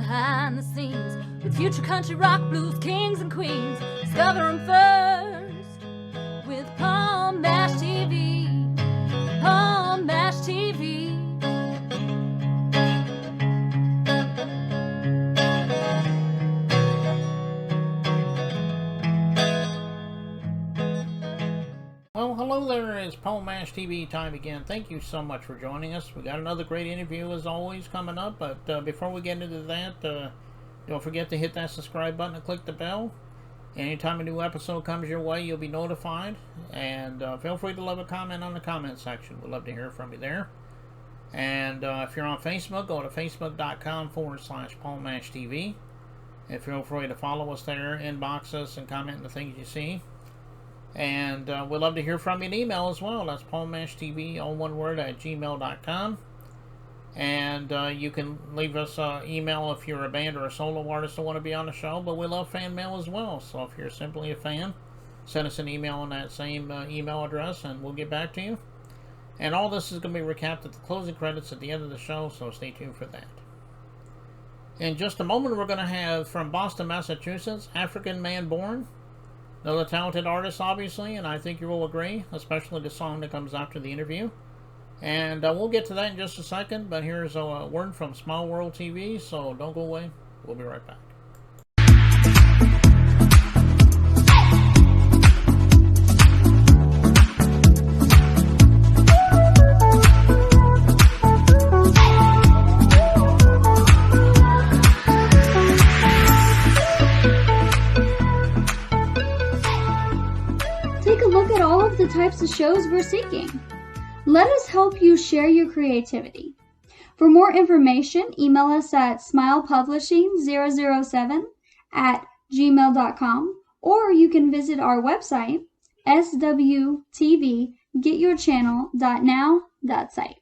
behind the scenes with future country rock blues kings and queens. Discover them first with Palm Mash TV. Palm Mash TV. Well, hello there. It's Palm Mash TV time again. Thank you so much for joining us. We got another great interview as always coming up, but before we get into that, don't forget to hit that subscribe button and click the bell. Anytime a new episode comes your way, you'll be notified. And feel free to leave a comment on the comment section. We'd love to hear from you there. And if you're on Facebook, go to facebook.com/Palm Mash TV. And feel free to follow us there, inbox us, and comment on the things you see. And we'd love to hear from you in email as well. That's palmmashtv, all one word, at gmail.com. And you can leave us an email if you're a band or a solo artist that want to be on the show. But we love fan mail as well. So if you're simply a fan, send us an email on that same email address and we'll get back to you. And all this is going to be recapped at the closing credits at the end of the show, so stay tuned for that. In just a moment, we're going to have, from Boston, Massachusetts, African Man Born. Another talented artist, obviously, and I think you will agree, especially the song that comes after the interview. And we'll get to that in just a second, but here's a word from Smile World TV, so don't go away. We'll be right back. The types of shows we're seeking. Let us help you share your creativity. For more information, email us at smilepublishing007@gmail.com, or you can visit our website, swtvgetyourchannel.now.site.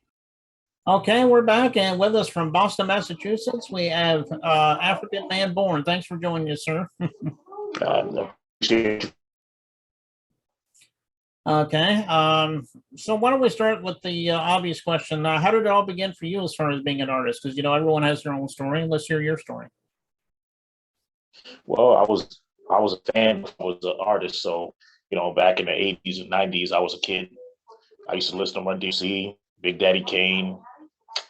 Okay, we're back, and with us from Boston, Massachusetts, we have African Man Born. Thanks for joining us, sir. Okay, so why don't we start with the obvious question? How did it all begin for you as far as being an artist? Because, everyone has their own story. Let's hear your story. Well, I was a fan. I was an artist. So, back in the 80s and 90s, I was a kid. I used to listen to Run DMC, Big Daddy Kane,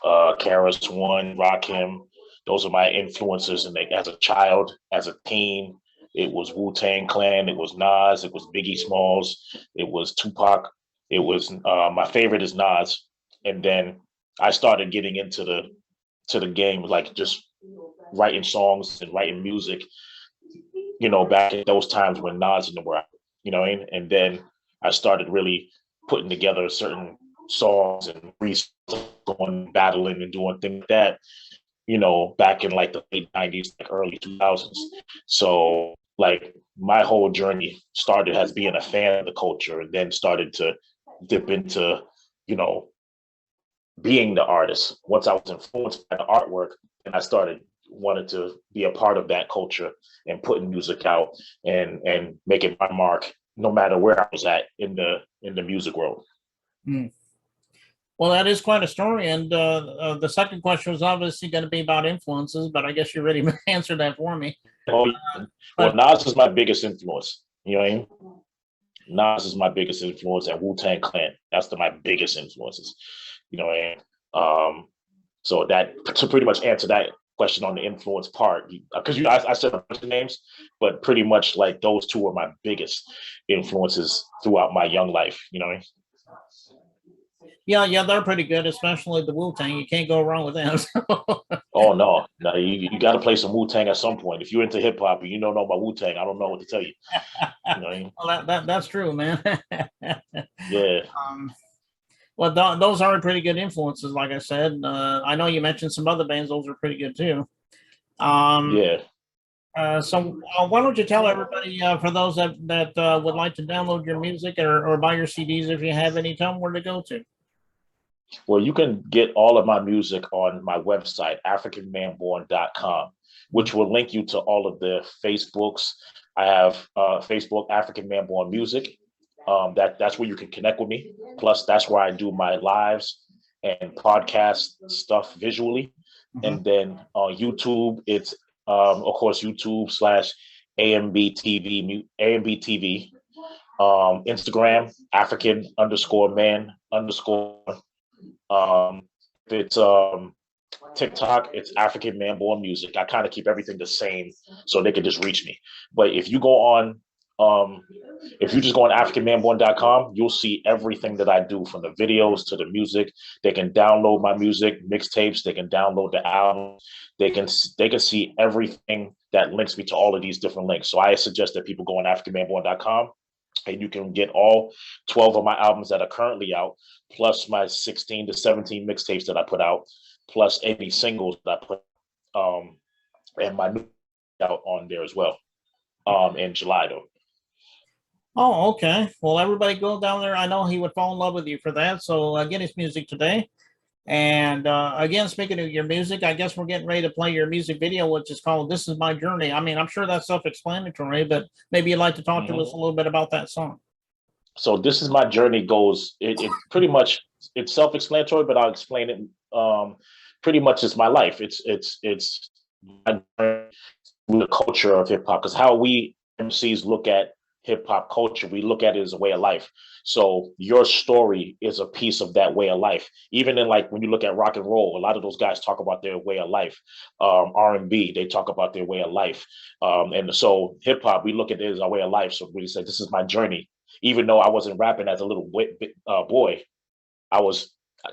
KRS-One, Rakim. Those are my influences. And as a child, as a teen, it was Wu-Tang Clan, it was Nas, it was Biggie Smalls, it was Tupac, it was my favorite is Nas. And then I started getting into the game, like just writing songs and writing music, back in those times when Nas and them were out, and then I started really putting together certain songs and going battling and doing things like that, back in like the late 90s, like early 2000s. So like my whole journey started as being a fan of the culture and then started to dip into, being the artist. Once I was influenced by the artwork and I wanted to be a part of that culture and putting music out and making my mark no matter where I was at in the music world. Mm. Well, that is quite a story. And the second question was obviously going to be about influences, but I guess you already answered that for me. Well, Nas is my biggest influence. You know what I mean? Nas is my biggest influence, and Wu-Tang Clan. That's my biggest influences. You know what I mean? So that to pretty much answer that question on the influence part, because I said a bunch of names, but pretty much like those two are my biggest influences throughout my young life. You know what I mean? Yeah, they're pretty good, especially the Wu-Tang. You can't go wrong with them. Oh no, you got to play some Wu-Tang at some point. If you're into hip hop and you don't know about Wu-Tang, I don't know what to tell you. You know what I mean? Well, that's true, man. Yeah. Well, those are pretty good influences, like I said. I know you mentioned some other bands; those are pretty good too. Yeah. So why don't you tell everybody, for those that would like to download your music or buy your CDs, if you have any, tell them where to go to. Well, you can get all of my music on my website, africanmanborn.com, which will link you to all of the Facebooks. I have Facebook African Man Born Music. That's where you can connect with me. Plus, that's where I do my lives and podcast stuff visually. And then YouTube, it's of course YouTube/AMB TV. Instagram, African_man_. If it's TikTok, it's African Man Born Music. I kind of keep everything the same so they can just reach me. But if you go on, if you just go on AfricanManborn.com, you'll see everything that I do, from the videos to the music. They can download my music mixtapes. They can download the album. They can see everything that links me to all of these different links. So I suggest that people go on AfricanManborn.com, and you can get all 12 of my albums that are currently out, plus my 16 to 17 mixtapes that I put out, plus any singles that I put, and my new out on there as well, in July though. Oh, okay. Well, everybody go down there. I know he would fall in love with you for that. So get his music today. And again, speaking of your music, I guess we're getting ready to play your music video, which is called "This Is My Journey." I mean, I'm sure that's self-explanatory, but maybe you'd like to talk to us a little bit about that song. So "This Is My Journey" goes, it pretty much, it's self-explanatory, but I'll explain it. Pretty much it's my life. It's my journey through the culture of hip hop, because how we MCs look at hip hop culture, we look at it as a way of life. So your story is a piece of that way of life. Even in, like, when you look at rock and roll, a lot of those guys talk about their way of life. R&B, they talk about their way of life. And so hip hop, we look at it as a way of life. So we say, this is my journey. Even though I wasn't rapping as a little boy,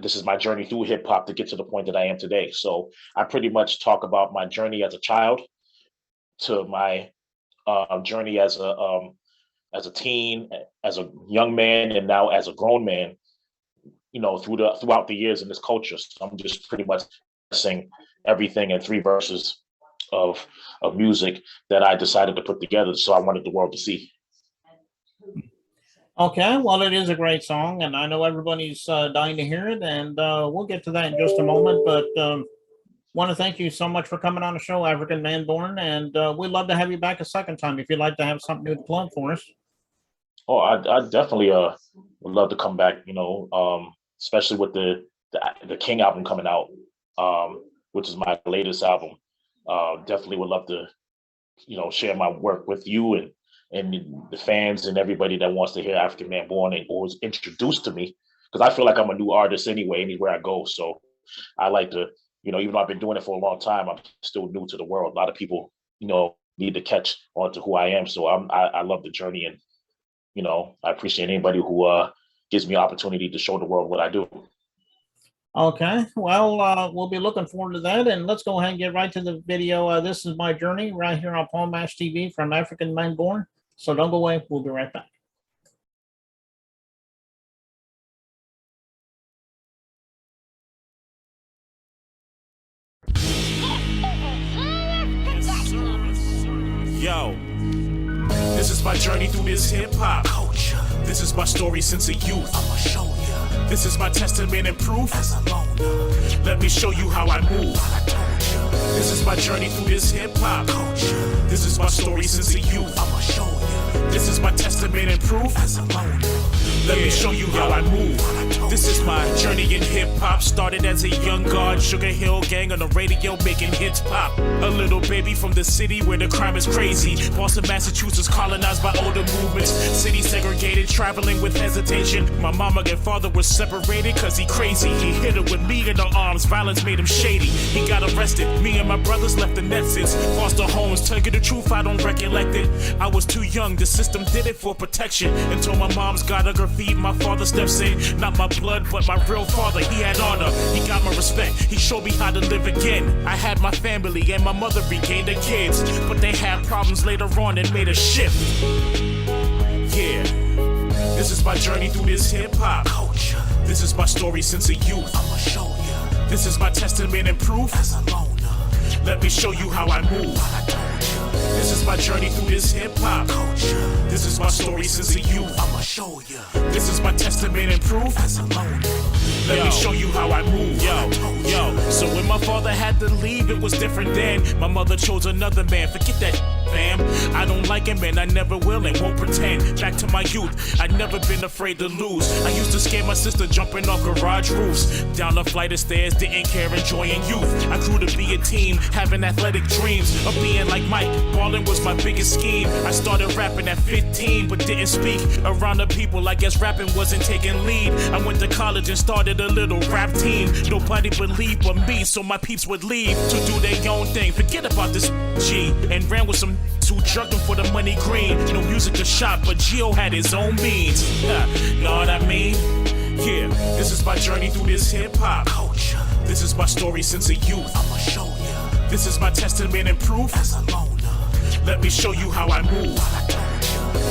this is my journey through hip hop to get to the point that I am today. So I pretty much talk about my journey as a child to my journey as a teen, as a young man, and now as a grown man, you know, throughout the years in this culture. So I'm just pretty much sing everything in 3 verses of music that I decided to put together. So I wanted the world to see. Okay, well, it is a great song, and I know everybody's dying to hear it, and we'll get to that in just a moment. But want to thank you so much for coming on the show, African Man Born, and we'd love to have you back a second time if you'd like to have something new to plug for us. Oh, I definitely would love to come back, you know, especially with the King album coming out, which is my latest album. Definitely would love to, you know, share my work with you and the fans and everybody that wants to hear African Man Born and was introduced to me, because I feel like I'm a new artist anyway, anywhere I go. So I like to, you know, even though I've been doing it for a long time, I'm still new to the world. A lot of people, you know, need to catch on to who I am. So I love the journey, and, you know, I appreciate anybody who gives me opportunity to show the world what I do. Okay, well, we'll be looking forward to that, and let's go ahead and get right to the video. This is my journey right here on Paul Mash TV from African Man Born. So don't go away. We'll be right back. Yo, this is my journey through this hip-hop culture. This is my story since a youth. I'ma show ya. This is my testament and proof. As a loner, let me show you how I move. This is my journey through this hip-hop culture. This is my story since a youth. I'ma show ya. This is my testament and proof. As a loner, let me show you how I move. This is my journey in hip-hop. Started as a young guard, Sugar Hill Gang on the radio making hits pop. A little baby from the city where the crime is crazy. Boston, Massachusetts, colonized by older movements. City segregated, traveling with hesitation. My mama and father were separated cause he crazy. He hit her with me in the arms, violence made him shady. He got arrested, me and my brothers left the net since. Foster homes, tell you the truth, I don't recollect it. I was too young, the system did it for protection. Until my mom's got her feet, my father steps in. Not my blood, but my real father, he had honor. He got my respect, he showed me how to live again. I had my family and my mother regained their kids. But they had problems later on and made a shift. Yeah, this is my journey through this hip-hop culture. This is my story since a youth. I'ma show ya. This is my testament and proof. As a loner, let me show you how I move. This is my journey through this hip-hop culture. This is my story since a youth. I'ma show ya. This is my testament and proof. As a loner, let me show you how I move. Yo, so when my father had to leave, it was different then. My mother chose another man, forget that. fam. I don't like him and I never will and won't pretend. Back to my youth, I'd never been afraid to lose. I used to scare my sister jumping off garage roofs. Down a flight of stairs, didn't care, enjoying youth. I grew to be a team, having athletic dreams of being like Mike. Ballin' was my biggest scheme. I started rapping at 15, but didn't speak around the people. I guess rapping wasn't taking lead. I went to college and started a little rap team. Nobody believed but me, so my peeps would leave to do their own thing. Forget about this G, and ran with some who jerked him for the money green. No music or shop, but Gio had his own means. Know what I mean? Yeah, this is my journey through this hip-hop culture. This is my story since a youth. I'ma show ya. This is my testament and proof. As a loner, let me show you how I move.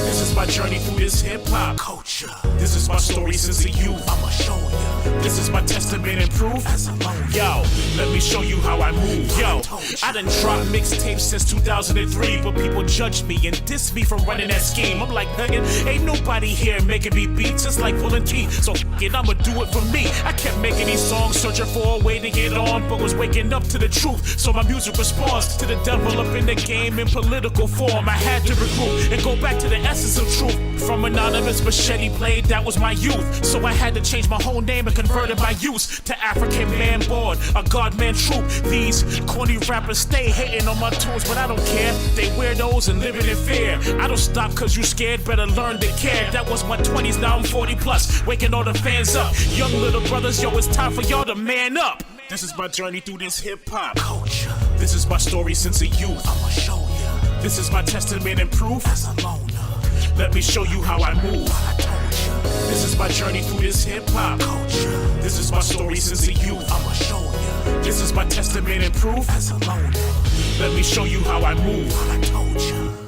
This is my journey through this hip-hop culture. This is my story since a youth. I'ma show ya. This is my testament and proof. As a loner, yo, let me show you how I move. Yo, I done dropped mixtapes since 2003, but people judged me and dissed me for running that scheme. I'm like, nigga, ain't nobody here making me beats. It's like pulling teeth, so f it, I'ma do it for me. I kept making these songs, searching for a way to get on, but was waking up to the truth. So my music responds to the devil up in the game in political form. I had to recruit and go back to the essence of truth. From anonymous machete blade, that was my youth. So I had to change my whole name and converted my use to African man born, a God man troop. These corny rappers stay hating on my tunes, but I don't care. They weirdos and living in fear. I don't stop cause you scared, better learn to care. That was my 20s, now I'm 40 plus, waking all the fans up. Young little brothers, yo, it's time for y'all to man up. This is my journey through this hip-hop culture. This is my story since a youth. I'ma show ya. This is my testament and proof. As a loner, let me show you how I move. This is my journey through this hip-hop culture. This is my story since a youth. I'ma show ya. This is my testament and proof. As a loner, let me show you how I move. I told ya.